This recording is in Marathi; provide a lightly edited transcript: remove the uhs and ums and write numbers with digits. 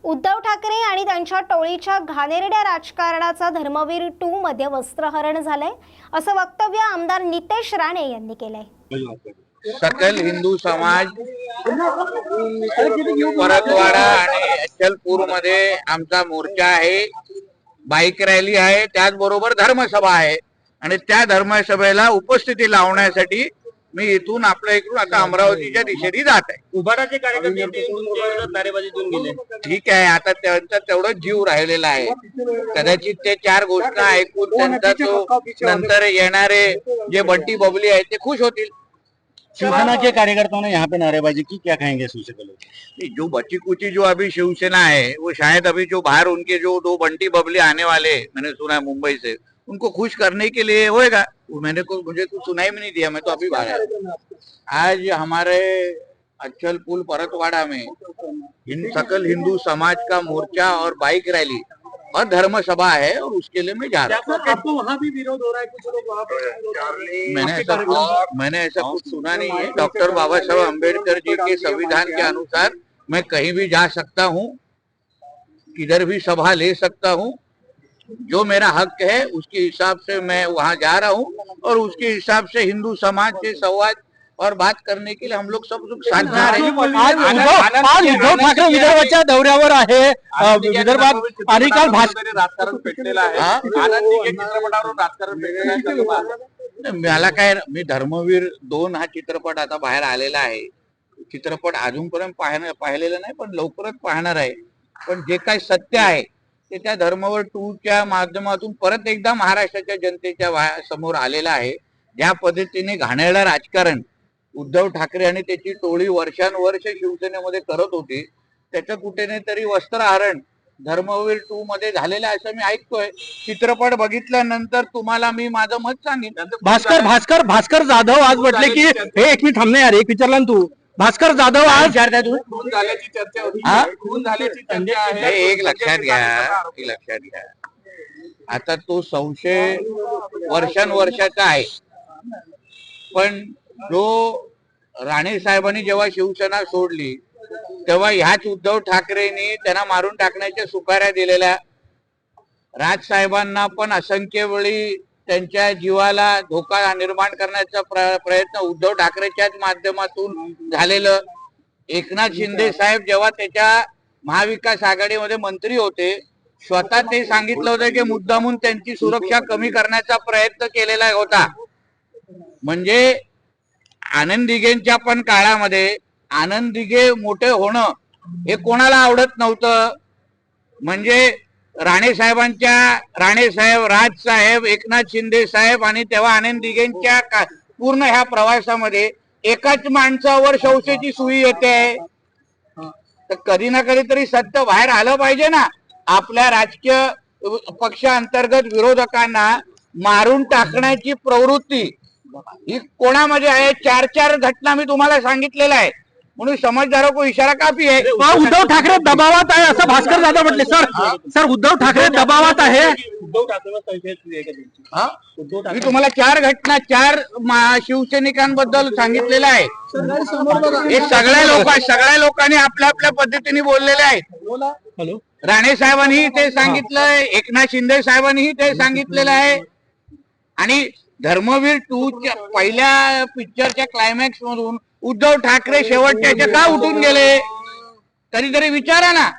उद्धव ठाकरे आणि त्यांच्या टोळीच्या घाणेरड्या राजकारणाचा धर्मवीर 2 मध्ये वस्त्रहरण झालंय, असं वक्तव्य आमदार नितेश राणे यांनी केलंय। सकल हिंदू समाज परतवाडा आणि अचलपूर मध्ये आमचा मोर्चा आहे, बाईक रॅली आहे, त्याचबरोबर धर्मसभा आहे आणि त्या धर्मसभेला उपस्थिती लावण्यासाठी मी इथून आपल्या इकडून आता अमरावतीच्या दिशेने जात आहे। उभाटाचे कार्यकर्ते नारेबाजी देऊन गेले। ठीक आहे, आता त्यांचा तेवढं जीव राहिलेला आहे, कदाचित ते 4 घोषणा ऐकून त्यांचा तो नंतर येणारे जे बंटी बबली आहेत ते खुश होतील। शिवसेना के कार्यकर्ताओं ने यहाँ पे नारेबाजी की, क्या कहेंगे शिवसेना? जो बची कुची जो अभी शिवसेना है वो शायद अभी जो बाहर उनके जो 2 बंटी बबली आने वाले मैंने सुना है मुंबई से, उनको खुश करने के लिए होएगा। मुझे कुछ सुनाई भी नहीं दिया, मैं तो अभी बाहर आया। आज हमारे अचलपुर परतवाड़ा में सकल हिंदू समाज का मोर्चा और बाइक रैली और धर्म सभा है और उसके लिए मैं जा रहा हूँ। आपको वहाँ भी विरोध हो रहा है, कुछ लोग वहाँ पे मैंने ऐसा कुछ सुना नहीं है। डॉक्टर बाबा साहब अम्बेडकर जी के संविधान के अनुसार मैं कहीं भी जा सकता हूँ, किधर भी सभा ले सकता हूँ, जो मेरा हक है उसके हिसाब से मैं वहाँ जा रहा हूँ और उसके हिसाब से हिंदू समाज से संवाद और बात करने के लिए हम लोग सब लोग साथ जा रहे हैं। आज उद्धव ठाकरे विदर्भाच्या दौऱ्यावर आहे। विदर्भात आणि काल राजकारण पेटलेलं आहे, आनंदी चित्रपटावर राजकारण पेटलेलं आहे। मला काय, मी धर्मवीर 2 हा चित्रपट आता बाहेर आलेला आहे। चित्रपट अजूनपर्यंत पाहिलेला नाही, पण लवकरच पाहणार आहे। पण जे काही सत्य आहे ते त्या धर्मवीर 2च्या माध्यमातून परत एकदा महाराष्ट्राच्या जनतेच्या समोर आलेला आहे। ज्या पद्धतीने घाणेरडं राजकारण उद्धव ठाकरे आणि त्याची टोळी वर्षानुवर्ष शिवसेनेमध्ये करत होती, त्याचं कुठे तरी वस्त्रहरण धर्मवीर 2 मध्ये झालेलं असं मी ऐकतोय। चित्रपट बघितल्यानंतर तुम्हाला मी माझं मत सांगेन। भास्कर जाधव आज म्हटले की हे एक मिनिट थांबणे यार, एक विचारला ना तू। भास्कर जाधव आज खून झाल्याची चर्चा होती, एक लक्षात घ्या, आता तो संशय वर्षानुवर्षाचा आहे। पण जो राणे साहेबांनी जेव्हा शिवसेना सोडली तेव्हा ह्याच उद्धव ठाकरेंनी त्यांना मारून टाकण्याच्या सुपाऱ्या दिलेल्या। राज साहेबांना पण असंख्य वेळी त्यांच्या जीवाला धोका निर्माण करण्याचा प्रयत्न उद्धव ठाकरेच्याच माध्यमातून झालेलं। एकनाथ शिंदे साहेब जेव्हा त्याच्या महाविकास आघाडीमध्ये मंत्री होते, स्वतः ते सांगितलं होतं की मुद्दामून त्यांची सुरक्षा कमी करण्याचा प्रयत्न केलेला होता। म्हणजे आनंद दिघेंच्या पण काळामध्ये आनंद दिघे मोठे होणं हे कोणाला आवडत नव्हतं। म्हणजे राणे साहेब, राज साहेब, एकनाथ शिंदे साहेब आणि तेव्हा आनंद दिघेंच्या पूर्ण ह्या प्रवासामध्ये एकाच माणसावर शौचाची सुई येते। तर कधी ना कधी तरी सत्य बाहेर आलं पाहिजे ना। आपल्या राजकीय पक्षांतर्गत विरोधकांना मारून टाकण्याची प्रवृत्ती ही कोणामध्ये आहे? 4 घटना मी तुम्हाला सांगितलेल्या आहे, म्हणून समझदारों को इशारा काफी है। उद्धव ठाकरे दबावात आहे असं भास्कर जाधव म्हटले। सर उद्धव ठाकरे दबावात आहे। मी तुम्हाला 4 घटना 4 शिवसैनिकांबद्दल सांगितलेलं आहे। हे सगळ्या लोकांनी आपल्या आपल्या पद्धतीने बोललेले आहेत। राणे साहेबांनी ते सांगितलंय, एकनाथ शिंदे साहेबांनीही ते सांगितलेलं आहे। आणि धर्मवीर 2च्या पहिल्या पिक्चरच्या क्लायमॅक्स मधून उद्धव ठाकरे शेवटच्या का उठून गेले? कधीतरी विचारा ना।